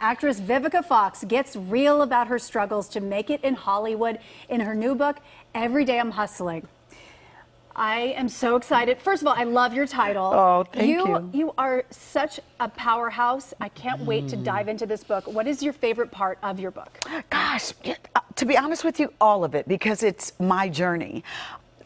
Actress Vivica Fox gets real about her struggles to make it in Hollywood in her new book, Every Day I'm Hustling. I am so excited. First of all, I love your title. Oh, thank you. You are such a powerhouse. I can't wait to dive into this book. What is your favorite part of your book? Gosh, to be honest with you, all of it, because it's my journey.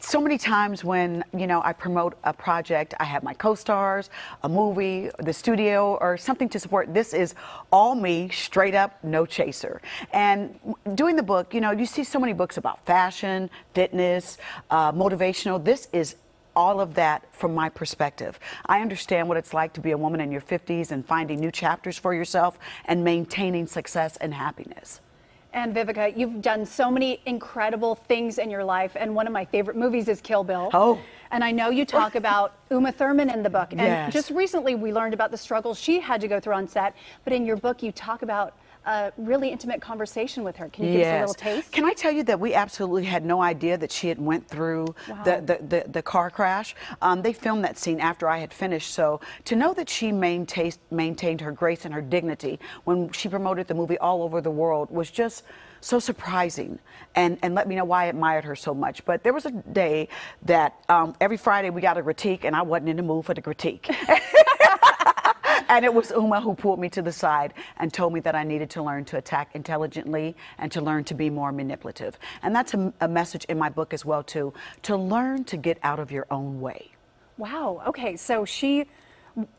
So many times when, I promote a project, I have my co-stars, a movie, the studio, or something to support. This is all me, straight up, no chaser. And doing the book, you see so many books about fashion, fitness, motivational. This is all of that from my perspective. I understand what it's like to be a woman in your 50s and finding new chapters for yourself and maintaining success and happiness. And Vivica, you've done so many incredible things in your life, and one of my favorite movies is Kill Bill. Oh. And I know you talk about Uma Thurman in the book. And yes. Just recently we learned about the struggles she had to go through on set, but in your book you talk about a really intimate conversation with her. Can you give us a little taste? Can I tell you that we absolutely had no idea that she had went through the car crash. They filmed that scene after I had finished, so to know that she maintained her grace and her dignity when she promoted the movie all over the world was just so surprising, and let me know why I admired her so much. But there was a day that every Friday we got a critique, and I wasn't in the mood for the critique. And it was Uma who pulled me to the side and told me that I needed to learn to attack intelligently and to learn to be more manipulative. And that's a message in my book as well, too, to learn to get out of your own way. Wow. Okay. So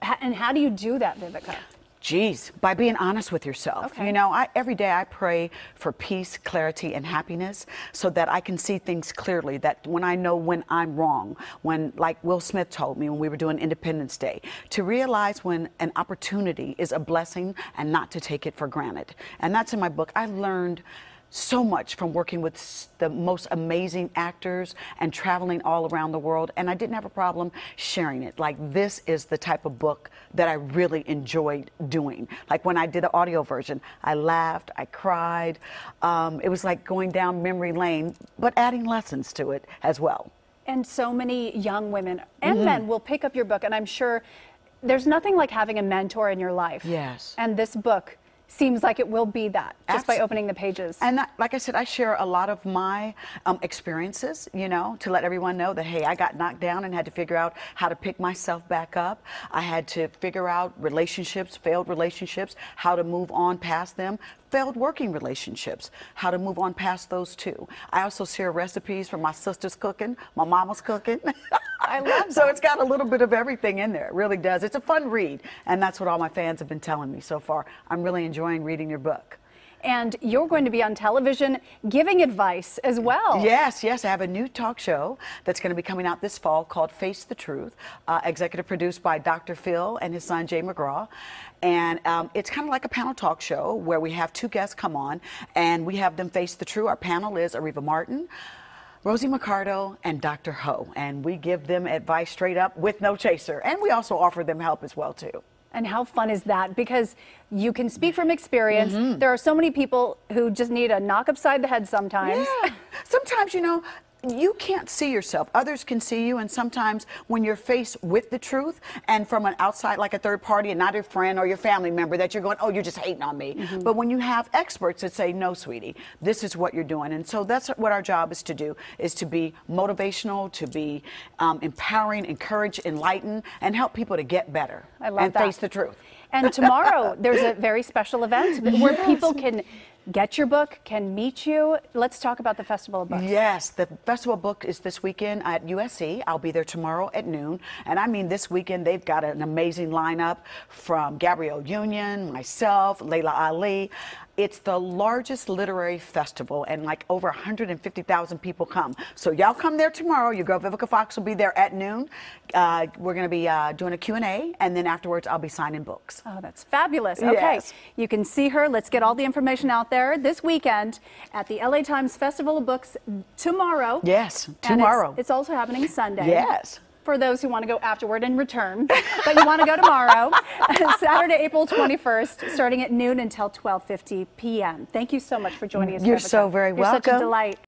and how do you do that, Vivica? Geez, by being honest with yourself. Okay. Every day I pray for peace, clarity, and happiness so that I can see things clearly, that when I know when I'm wrong, when, like Will Smith told me when we were doing Independence Day, to realize when an opportunity is a blessing and not to take it for granted. And that's in my book. I learned so much from working with the most amazing actors and traveling all around the world, and I didn't have a problem sharing it. Like, this is the type of book that I really enjoyed doing. Like when I did the audio version, I laughed, I cried. It was like going down memory lane, but adding lessons to it as well. And so many young women and men will pick up your book, and I'm sure there's nothing like having a mentor in your life. Yes. And this book seems like it will be that, just by opening the pages. And like I said, I share a lot of my experiences, to let everyone know that, hey, I got knocked down and had to figure out how to pick myself back up. I had to figure out relationships, failed relationships, how to move on past them. Failed working relationships, how to move on past those too. I also share recipes from my sister's cooking, my mama's cooking. I love that. So it's got a little bit of everything in there. It really does. It's a fun read, and that's what all my fans have been telling me so far. I'm really enjoying reading your book. And you're going to be on television giving advice as well. Yes, I have a new talk show that's going to be coming out this fall called Face the Truth, executive produced by Dr. Phil and his son Jay McGraw. And it's kind of like a panel talk show where we have two guests come on and we have them face the truth. Our panel is Ariva Martin, Rosie Mercado, and Dr. Ho. And we give them advice straight up with no chaser. And we also offer them help as well, too. And how fun is that? Because you can speak from experience. There are so many people who just need a knock upside the head sometimes. Yeah. Sometimes, you can't see yourself. Others can see you, and sometimes when you're faced with the truth and from an outside, like a third party and not your friend or your family member, that you're going, oh, you're just hating on me. But when you have experts that say, no, sweetie, this is what you're doing. And so that's what our job is to do, is to be motivational, to be empowering, encourage, enlighten, and help people to get better. I love that. And face the truth. And tomorrow there's a very special event where people can get your book, can meet you. Let's talk about the Festival of Books. Yes, the Festival of Book is this weekend at USC. I'll be there tomorrow at noon. And I mean, this weekend they've got an amazing lineup from Gabrielle Union, myself, Layla Ali. It's the largest literary festival, and like over 150,000 people come. So y'all come there tomorrow. Your girl Vivica Fox will be there at noon. We're going to be doing a Q&A, and then afterwards I'll be signing books. Oh, that's fabulous. Okay, yes. You can see her. Let's get all the information out there this weekend at the LA Times Festival of Books tomorrow. Yes, And tomorrow. it's also happening Sunday. Yes. For those who want to go afterward and return, but you want to go tomorrow, Saturday, April 21st, starting at noon until 12:50 p.m. Thank you so much for joining us. You're Vivica. so very welcome. You're such a delight.